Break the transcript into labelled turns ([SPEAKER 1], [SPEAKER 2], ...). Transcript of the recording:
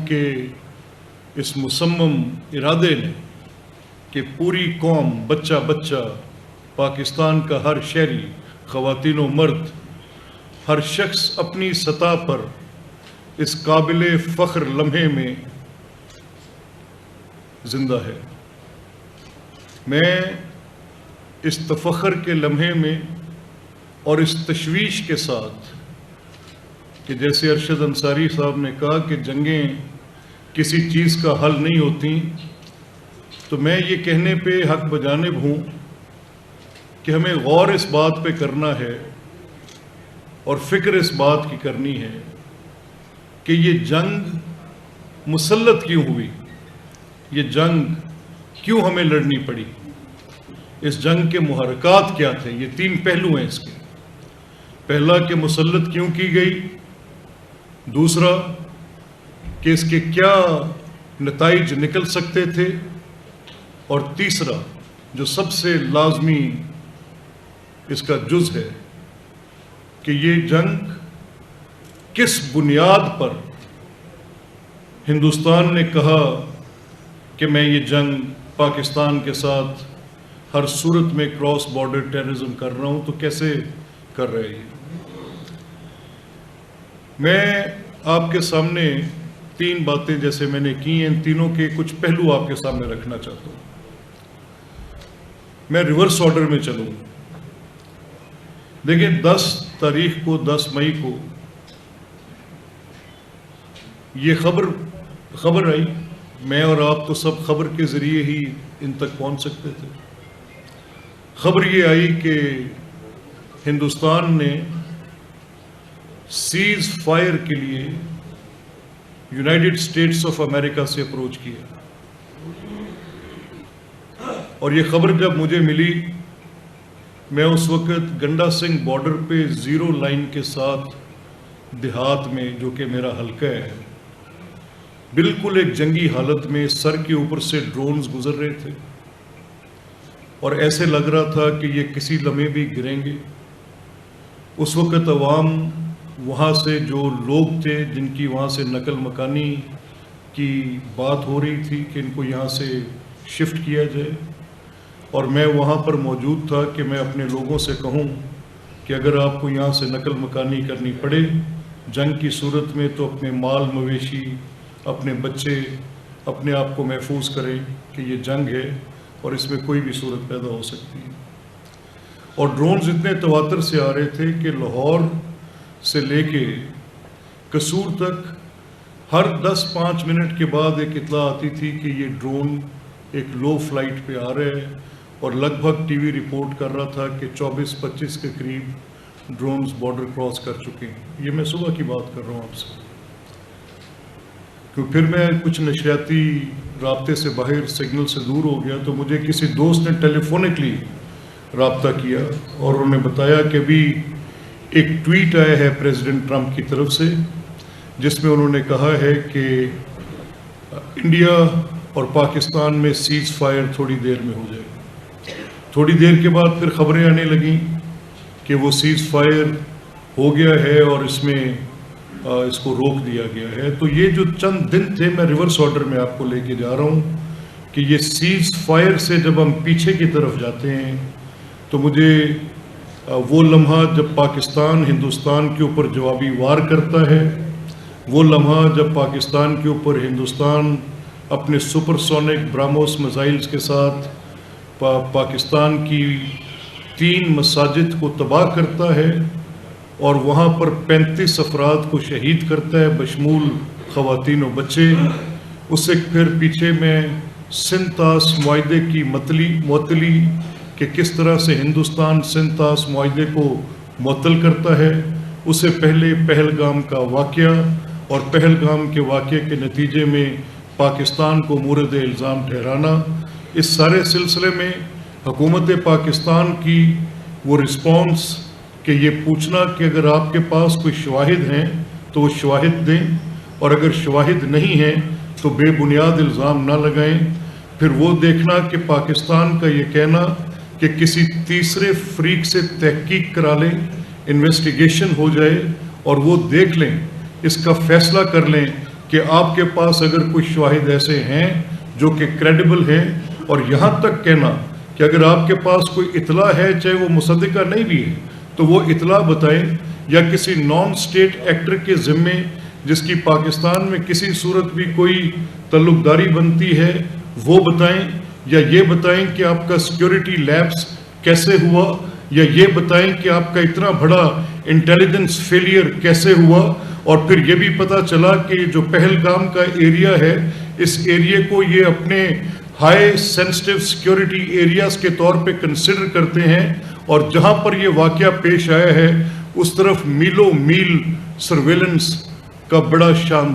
[SPEAKER 1] کے اس مصمم ارادے نے کہ پوری قوم، بچہ بچہ، پاکستان کا ہر شہری، خواتین و مرد، ہر شخص اپنی سطح پر اس قابل فخر لمحے میں زندہ ہے۔ میں اس تفخر کے لمحے میں اور اس تشویش کے ساتھ کہ جیسے ارشد انصاری صاحب نے کہا کہ جنگیں کسی چیز کا حل نہیں ہوتی، تو میں یہ کہنے پہ حق بجانب ہوں کہ ہمیں غور اس بات پہ کرنا ہے اور فکر اس بات کی کرنی ہے کہ یہ جنگ مسلط کیوں ہوئی، یہ جنگ کیوں ہمیں لڑنی پڑی، اس جنگ کے محرکات کیا تھے۔ یہ تین پہلو ہیں اس کے۔ پہلا کہ مسلط کیوں کی گئی، دوسرا کہ اس کے کیا نتائج نکل سکتے تھے، اور تیسرا جو سب سے لازمی اس کا جز ہے کہ یہ جنگ کس بنیاد پر ہندوستان نے کہا کہ میں یہ جنگ پاکستان کے ساتھ ہر صورت میں کراس بارڈر ٹیررزم کر رہا ہوں، تو کیسے کر رہے ہیں۔ میں آپ کے سامنے تین باتیں جیسے میں نے کی ہیں، ان تینوں کے کچھ پہلو آپ کے سامنے رکھنا چاہتا ہوں۔ میں ریورس آرڈر میں چلوں۔ دیکھیں 10 مئی کو یہ خبر آئی، میں اور آپ تو سب خبر کے ذریعے ہی ان تک پہنچ سکتے تھے۔ خبر یہ آئی کہ ہندوستان نے سیز فائر کے لیے یونائٹڈ اسٹیٹس آف امریکہ سے اپروچ کیا، اور یہ خبر جب مجھے ملی، میں اس وقت گنڈا سنگھ بارڈر پہ زیرو لائن کے ساتھ دیہات میں، جو کہ میرا حلقہ ہے، بالکل ایک جنگی حالت میں سر کے اوپر سے ڈرونز گزر رہے تھے، اور ایسے لگ رہا تھا کہ یہ کسی لمحے بھی گریں گے۔ اس وقت عوام وہاں سے جو لوگ تھے جن کی وہاں سے نقل مکانی کی بات ہو رہی تھی کہ ان کو یہاں سے شفٹ کیا جائے، اور میں وہاں پر موجود تھا کہ میں اپنے لوگوں سے کہوں کہ اگر آپ کو یہاں سے نقل مکانی کرنی پڑے جنگ کی صورت میں، تو اپنے مال مویشی، اپنے بچے، اپنے آپ کو محفوظ کریں کہ یہ جنگ ہے اور اس میں کوئی بھی صورت پیدا ہو سکتی ہے۔ اور ڈرونز اتنے تواتر سے آ رہے تھے کہ لاہور سے لے کے قصور تک ہر 10-5 منٹ کے بعد ایک اطلاع آتی تھی کہ یہ ڈرون ایک لو فلائٹ پہ آ رہے ہیں، اور لگ بھگ ٹی وی رپورٹ کر رہا تھا کہ 24-25 کے قریب ڈرونز بارڈر کراس کر چکے ہیں۔ یہ میں صبح کی بات کر رہا ہوں آپ سے، کہ پھر میں کچھ نشریاتی رابطے سے باہر سگنل سے دور ہو گیا، تو مجھے کسی دوست نے ٹیلی فونکلی رابطہ کیا اور انہوں نے بتایا کہ ابھی ایک ٹویٹ آیا ہے پریزیڈنٹ ٹرمپ کی طرف سے، جس میں انہوں نے کہا ہے کہ انڈیا اور پاکستان میں سیز فائر تھوڑی دیر میں ہو جائے۔ تھوڑی دیر کے بعد پھر خبریں آنے لگیں کہ وہ سیز فائر ہو گیا ہے اور اس میں اس کو روک دیا گیا ہے۔ تو یہ جو چند دن تھے، میں ریورس آرڈر میں آپ کو لے کے جا رہا ہوں کہ یہ سیز فائر سے جب ہم پیچھے کی طرف جاتے ہیں، تو مجھے وہ لمحہ جب پاکستان ہندوستان کے اوپر جوابی وار کرتا ہے، وہ لمحہ جب پاکستان کے اوپر ہندوستان اپنے سپر سونک براموس میزائلز کے ساتھ پاکستان کی 3 مساجد کو تباہ کرتا ہے اور وہاں پر 35 افراد کو شہید کرتا ہے بشمول خواتین و بچے، اس سے پھر پیچھے میں سنتاس معاہدے کی معطلی کہ کس طرح سے ہندوستان سنتاس معاہدے کو معطل کرتا ہے، اس سے پہلے پہلگام کا واقعہ اور پہلگام کے واقعے کے نتیجے میں پاکستان کو مورد الزام ٹھہرانا، اس سارے سلسلے میں حکومت پاکستان کی وہ رسپانس کہ یہ پوچھنا کہ اگر آپ کے پاس کوئی شواہد ہیں تو وہ شواہد دیں، اور اگر شواہد نہیں ہیں تو بے بنیاد الزام نہ لگائیں۔ پھر وہ دیکھنا کہ پاکستان کا یہ کہنا کہ کسی تیسرے فریق سے تحقیق کرا لیں، انویسٹیگیشن ہو جائے اور وہ دیکھ لیں، اس کا فیصلہ کر لیں کہ آپ کے پاس اگر کوئی شواہد ایسے ہیں جو کہ کریڈیبل ہیں، اور یہاں تک کہنا کہ اگر آپ کے پاس کوئی اطلاع ہے چاہے وہ مصدقہ نہیں بھی ہے تو وہ اطلاع بتائیں، یا کسی نان سٹیٹ ایکٹر کے ذمے جس کی پاکستان میں کسی صورت بھی کوئی تعلق داری بنتی ہے وہ بتائیں، یا یہ بتائیں کہ آپ کا سیکیورٹی لیپس کیسے ہوا، یا یہ بتائیں کہ آپ کا اتنا بڑا انٹیلیجنس فیلئر کیسے ہوا۔ اور پھر یہ بھی پتہ چلا کہ جو پہلگام کا ایریا ہے اس ایریے کو یہ اپنے ہائی سینسٹیو سیکیورٹی ایریاز کے طور پہ کنسیڈر کرتے ہیں، اور جہاں پر یہ واقعہ پیش آیا ہے اس طرف میلوں میل سرویلنس کا بڑا شان